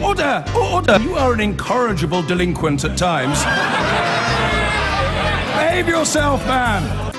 Order! Order! You are an incorrigible delinquent at times. Behave yourself, man!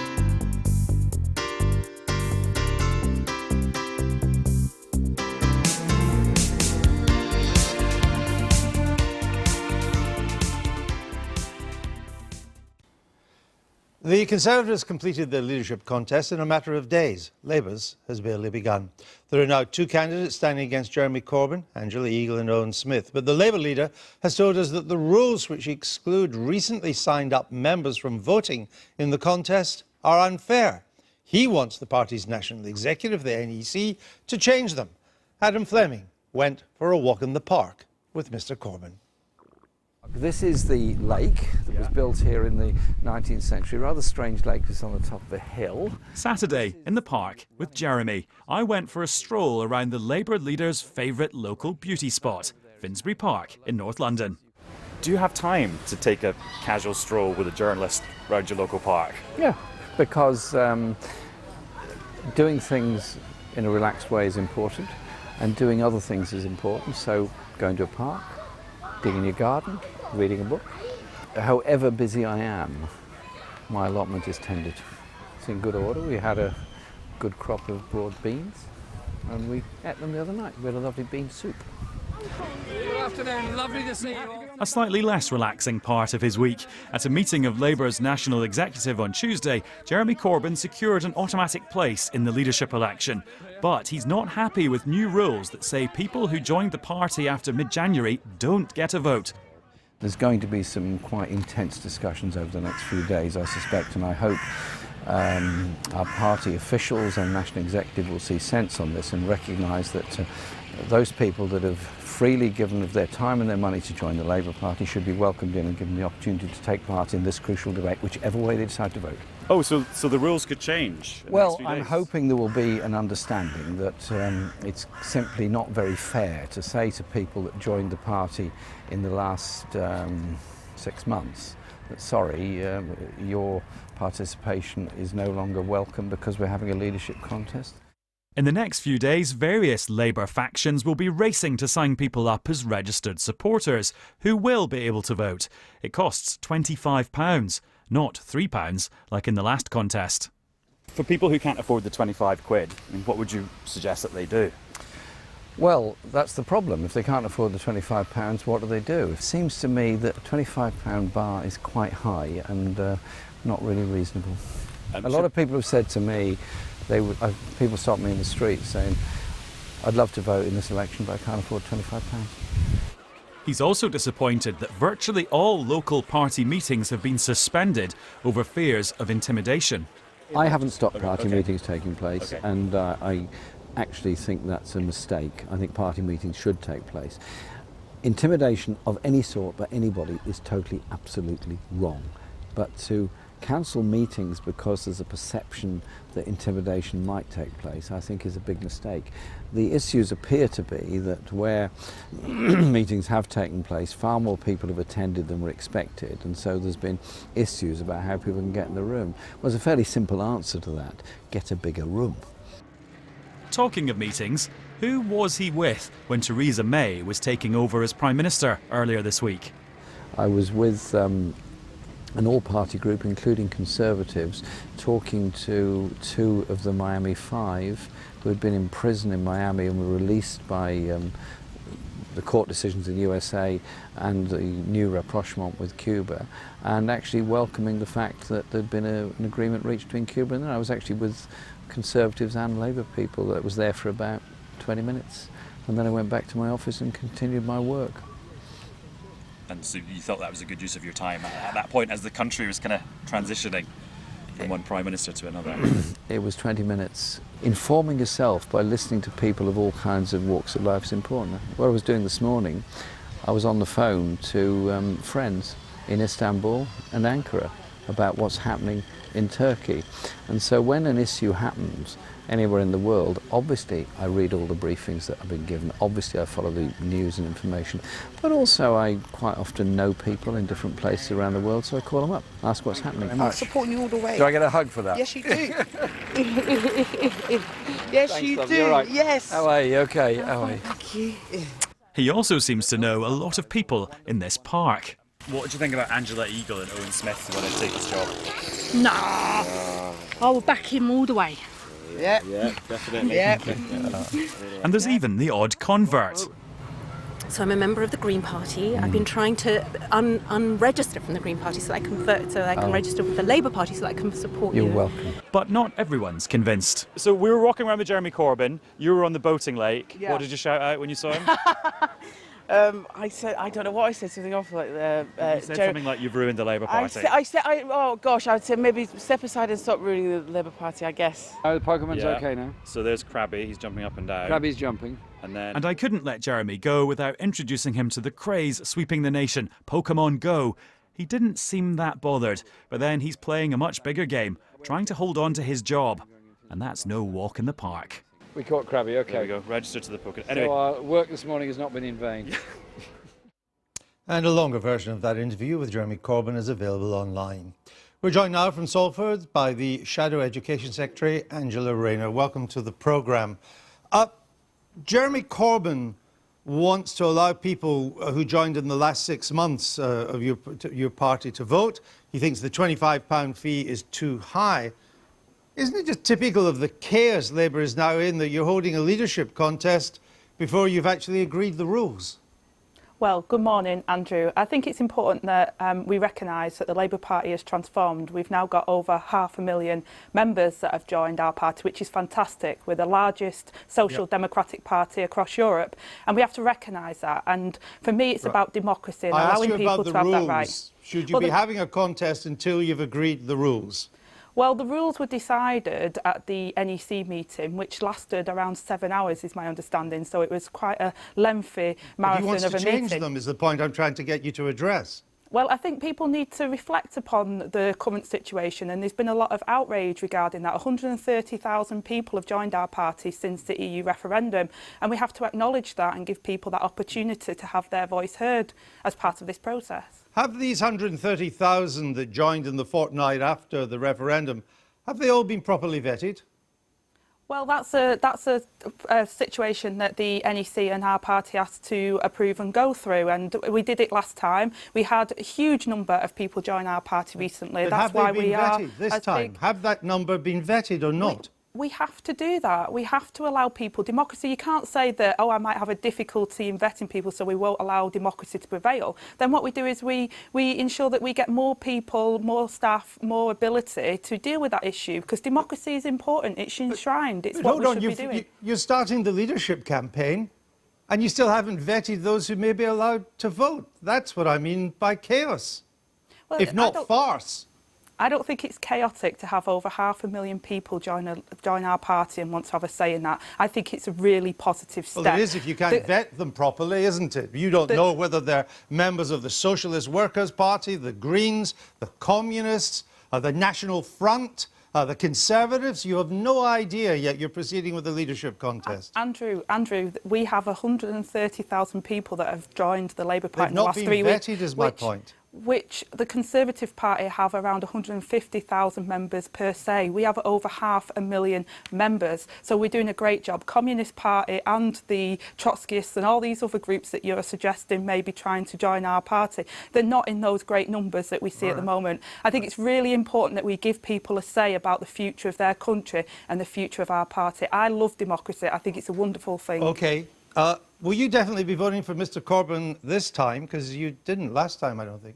The Conservatives completed their leadership contest in a matter of days. Labour's has barely begun. There are now two candidates standing against Jeremy Corbyn, Angela Eagle and Owen Smith. But the Labour leader has told us that the rules which exclude recently signed up members from voting in the contest are unfair. He wants the party's national executive, the NEC, to change them. Adam Fleming went for a walk in the park with Mr Corbyn. This is the lake that was built here in the 19th century. Rather strange lake, it's on the top of a hill. Saturday in the park with Jeremy. I went for a stroll around the Labour leader's favourite local beauty spot, Finsbury Park in North London. Do you have time to take a casual stroll with a journalist around your local park? Yeah, because doing things in a relaxed way is important and doing other things is important. So going to a park, being in your garden, reading a book. However busy I am, my allotment is tended. It's in good order. We had a good crop of broad beans and we ate them the other night. We had a lovely bean soup. Good afternoon, lovely to see you all. A slightly less relaxing part of his week. At a meeting of Labour's national executive on Tuesday, Jeremy Corbyn secured an automatic place in the leadership election. But he's not happy with new rules that say people who joined the party after mid-January don't get a vote. There's going to be some quite intense discussions over the next few days, I suspect, and I hope our party officials and national executive will see sense on this and recognise that those people that have freely given of their time and their money to join the Labour Party should be welcomed in and given the opportunity to take part in this crucial debate, whichever way they decide to vote. Oh, so the rules could change in the Well, next few I'm days. hoping there will be an understanding that it's simply not very fair to say to people that joined the party in the last 6 months that, sorry, your participation is no longer welcome because we're having a leadership contest. In the next few days, various Labour factions will be racing to sign people up as registered supporters who will be able to vote. It costs £25, not £3 like in the last contest. For people who can't afford the 25 quid, I mean, what would you suggest that they do? Well, that's the problem. If they can't afford the £25, what do? It seems to me that a £25 bar is quite high and not really reasonable. A lot of people have said to me, people stop me in the street saying, I'd love to vote in this election, but I can't afford £25. He's also disappointed that virtually all local party meetings have been suspended over fears of intimidation. I haven't stopped party meetings taking place, and I actually think that's a mistake. I think party meetings should take place. Intimidation of any sort by anybody is totally, absolutely wrong. But to cancel meetings because there's a perception that intimidation might take place, I think is a big mistake. The issues appear to be that where meetings have taken place, far more people have attended than were expected, and so there's been issues about how people can get in the room. Well, there's a fairly simple answer to that: get a bigger room. Talking of meetings, who was he with when Theresa May was taking over as Prime Minister earlier this week? I was with an all-party group, including Conservatives, talking to two of the Miami Five who had been in prison in Miami and were released by the court decisions in the USA and the new rapprochement with Cuba, and actually welcoming the fact that there'd been an agreement reached between Cuba and I was actually with Conservatives and Labour people that was there for about 20 minutes, and then I went back to my office and continued my work. And so you thought that was a good use of your time at that point as the country was kind of transitioning from one Prime Minister to another? It was 20 minutes. Informing yourself by listening to people of all kinds of walks of life is important. What I was doing this morning, I was on the phone to friends in Istanbul and Ankara about what's happening in Turkey. And so when an issue happens anywhere in the world, obviously I read all the briefings that have been given, obviously I follow the news and information, but also I quite often know people in different places around the world, so I call them up, ask what's happening. I'm supporting you all the way. Do I get a hug for that? Yes, you do. Yes, Thanks, you love. do. You're right. Yes. How are you? Okay. How are you? Thank you. He also seems to know a lot of people in this park. What do you think about Angela Eagle and Owen Smith when they take this job? Nah, I will back him all the way. Yeah, Definitely. yeah. And there's even the odd convert. So I'm a member of the Green Party. I've been trying to unregister from the Green Party so that I can vote, so I can register with the Labour Party so that I can support you. You're welcome. But not everyone's convinced. So we were walking around with Jeremy Corbyn. You were on the boating lake. Yeah. What did you shout out when you saw him? I said, I don't know what I said, something awful like You said something like you've ruined the Labour Party. oh gosh, I would say maybe step aside and stop ruining the Labour Party, I guess. Oh, the Pokemon's Yeah. okay now. So there's Krabby, he's jumping up and down. Krabby's jumping. And then And I couldn't let Jeremy go without introducing him to the craze sweeping the nation, Pokemon Go. He didn't seem that bothered, but then he's playing a much bigger game, trying to hold on to his job. And that's no walk in the park. We caught Krabby, okay. there we go, register to the Pokemon. Anyway, So our work this morning has not been in vain. And a longer version of that interview with Jeremy Corbyn is available online. We're joined now from Salford by the Shadow Education Secretary, Angela Rayner. Welcome to the programme. Jeremy Corbyn wants to allow people who joined in the last 6 months of your party to vote. He thinks the £25 fee is too high. Isn't it just typical of the chaos Labour is now in that you're holding a leadership contest before you've actually agreed the rules? Well, good morning, Andrew. I think it's important that we recognise that the Labour Party has transformed. We've now got over 500,000 members that have joined our party, which is fantastic. We're the largest social democratic party across Europe, and we have to recognise that. And for me, it's about democracy and allowing people to have that right. Should you be having a contest until you've agreed the rules? Well, the rules were decided at the NEC meeting, which lasted around 7 hours, is my understanding. So it was quite a lengthy marathon of a meeting. He wants to change them, is the point I'm trying to get you to address. Well, I think people need to reflect upon the current situation, and there's been a lot of outrage regarding that. 130,000 people have joined our party since the EU referendum, and we have to acknowledge that and give people that opportunity to have their voice heard as part of this process. Have these 130,000 that joined in the fortnight after the referendum, have they all been properly vetted? Well, that's a situation that the NEC and our party has to approve and go through, and we did it last time. We had a huge number of people join our party recently. But that's have why they been we are vetted this time? Have that number been vetted or not? We have to do that. We have to allow people democracy. You can't say that, oh, I might have a difficulty in vetting people, so we won't allow democracy to prevail. Then what we do is we ensure that we get more people, more staff, more ability to deal with that issue, because democracy is important. It's enshrined. It's what we should be doing. You're starting the leadership campaign, and you still haven't vetted those who may be allowed to vote. That's what I mean by chaos, Well, if not farce. I don't think it's chaotic to have over 500,000 people join our party and want to have a say in that. I think it's a really positive step. Well, it is if you can't vet them properly, isn't it? You don't know whether they're members of the Socialist Workers' Party, the Greens, the Communists, the National Front, the Conservatives. You have no idea, yet you're proceeding with the leadership contest. Andrew, we have 130,000 people that have joined the Labour Party in the last 3 weeks. They've not been vetted, is my point. Which the Conservative Party have around 150,000 members per se. We have over 500,000 members, so we're doing a great job. Communist Party and the Trotskyists and all these other groups that you're suggesting may be trying to join our party, they're not in those great numbers that we see at the moment. I think it's really important that we give people a say about the future of their country and the future of our party. I love democracy. I think it's a wonderful thing. OK. Will you definitely be voting for Mr Corbyn this time? Because you didn't last time, I don't think.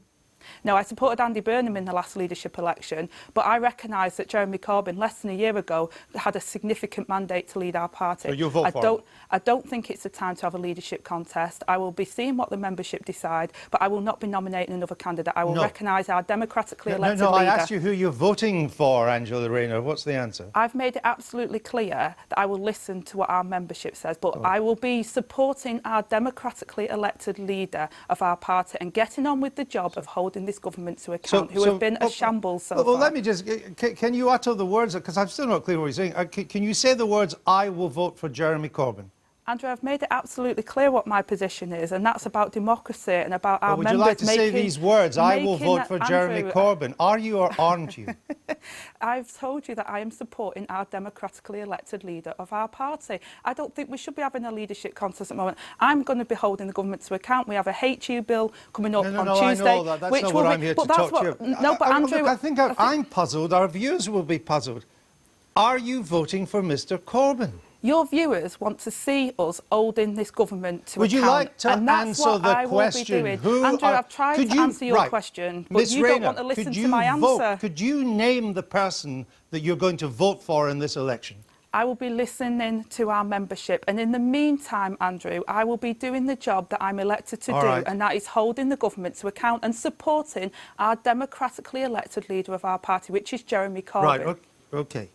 No, I supported Andy Burnham in the last leadership election, but I recognise that Jeremy Corbyn, less than a year ago, had a significant mandate to lead our party. So you'll vote for him? I don't think it's the time to have a leadership contest. I will be seeing what the membership decide, but I will not be nominating another candidate. I will recognise our democratically elected leader. I asked you who you're voting for, Angela Rayner. What's the answer? I've made it absolutely clear that I will listen to what our membership says, but I will be supporting our democratically elected leader of our party and getting on with the job of holding this government to account, who have been a shambles so far. Well, let me just... Can you utter the words, because I'm still not clear what you're saying. Can you say the words, I will vote for Jeremy Corbyn? Andrew, I've made it absolutely clear what my position is, and that's about democracy and about our would members you like to say making- these words? I will vote for Jeremy Andrew, Corbyn. Are you or aren't you? I've told you that I am supporting our democratically elected leader of our party. I don't think we should be having a leadership contest at the moment. I'm going to be holding the government to account. We have a HU bill coming up on Tuesday. I know that. That's not what I'm here to talk to you. No, but Andrew... Look, I think I'm puzzled. Our viewers will be puzzled. Are you voting for Mr Corbyn? Your viewers want to see us holding this government to Would account. you like to and that's answer what the I will question? be doing. Andrew, I've tried to answer your question, but Ms. you Rayner, don't want to listen could to you my vote? answer. Could you name the person that you're going to vote for in this election? I will be listening to our membership, and in the meantime, Andrew, I will be doing the job that I'm elected to do, and that is holding the government to account and supporting our democratically elected leader of our party, which is Jeremy Corbyn. Right, OK.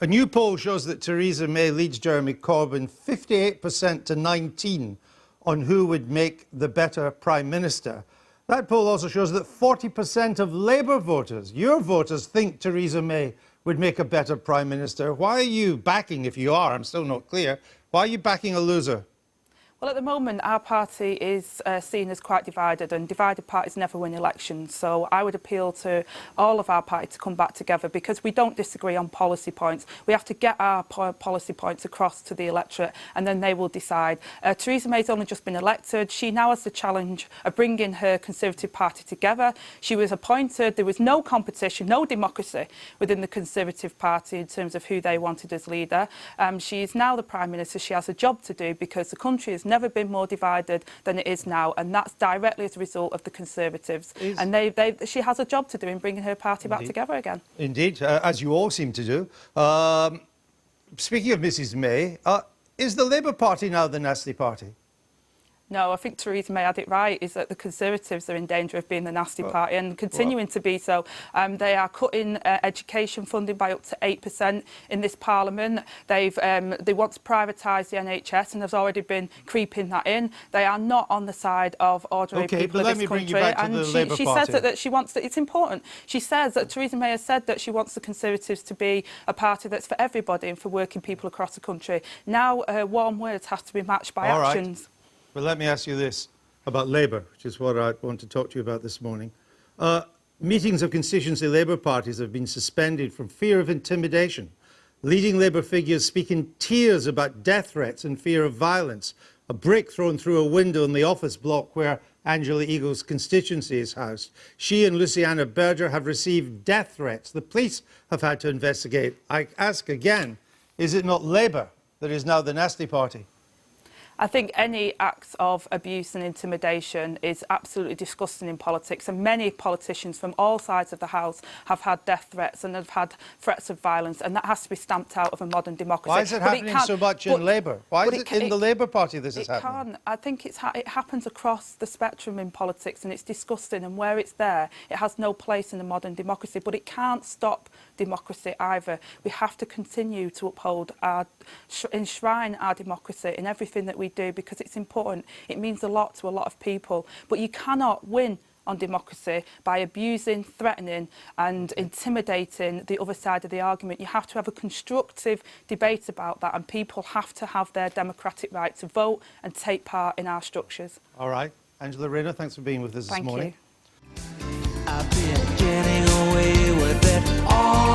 A new poll shows that Theresa May leads Jeremy Corbyn 58% to 19% on who would make the better Prime Minister. That poll also shows that 40% of Labour voters, your voters, think Theresa May would make a better Prime Minister. Why are you backing, if you are, I'm still not clear, why are you backing a loser? Well, at the moment, our party is seen as quite divided, and divided parties never win elections. So I would appeal to all of our party to come back together, because we don't disagree on policy points. We have to get our policy points across to the electorate, and then they will decide. Theresa May's only just been elected. She now has the challenge of bringing her Conservative Party together. She was appointed. There was no competition, no democracy within the Conservative Party in terms of who they wanted as leader. She is now the Prime Minister. She has a job to do, because the country is never been more divided than it is now, and that's directly as a result of the Conservatives. And she has a job to do in bringing her party back together again. Indeed, as you all seem to do. Speaking of Mrs May, is the Labour Party now the nasty party? No, I think Theresa May had it right, is that the Conservatives are in danger of being the nasty party and continuing to be so. They are cutting education funding by up to 8% in this Parliament. They want to privatise the NHS, and there's already been creeping that in. They are not on the side of ordinary people of this country. And she says that she wants it's important. She says that Theresa May has said that she wants the Conservatives to be a party that's for everybody and for working people across the country. Now, warm words have to be matched by actions. Well, let me ask you this about Labour, which is what I want to talk to you about this morning. Meetings of constituency Labour parties have been suspended from fear of intimidation. Leading Labour figures speak in tears about death threats and fear of violence. A brick thrown through a window in the office block where Angela Eagle's constituency is housed. She and Luciana Berger have received death threats. The police have had to investigate. I ask again, is it not Labour that is now the nasty party? I think any acts of abuse and intimidation is absolutely disgusting in politics, and many politicians from all sides of the House have had death threats and have had threats of violence, and that has to be stamped out of a modern democracy. Why is it happening so much in Labour? Why is it in the Labour Party this is happening? I think it happens across the spectrum in politics, and it's disgusting, and where it's there, it has no place in a modern democracy, but it can't stop democracy either. We have to continue to uphold enshrine our democracy in everything that we do, because it's important. It means a lot to a lot of people, but you cannot win on democracy by abusing, threatening and intimidating the other side of the argument. You have to have a constructive debate about that, and people have to have their democratic right to vote and take part in our structures. All right. Angela Rayner, thanks for being with us this morning. Thank you. I've been getting away with it all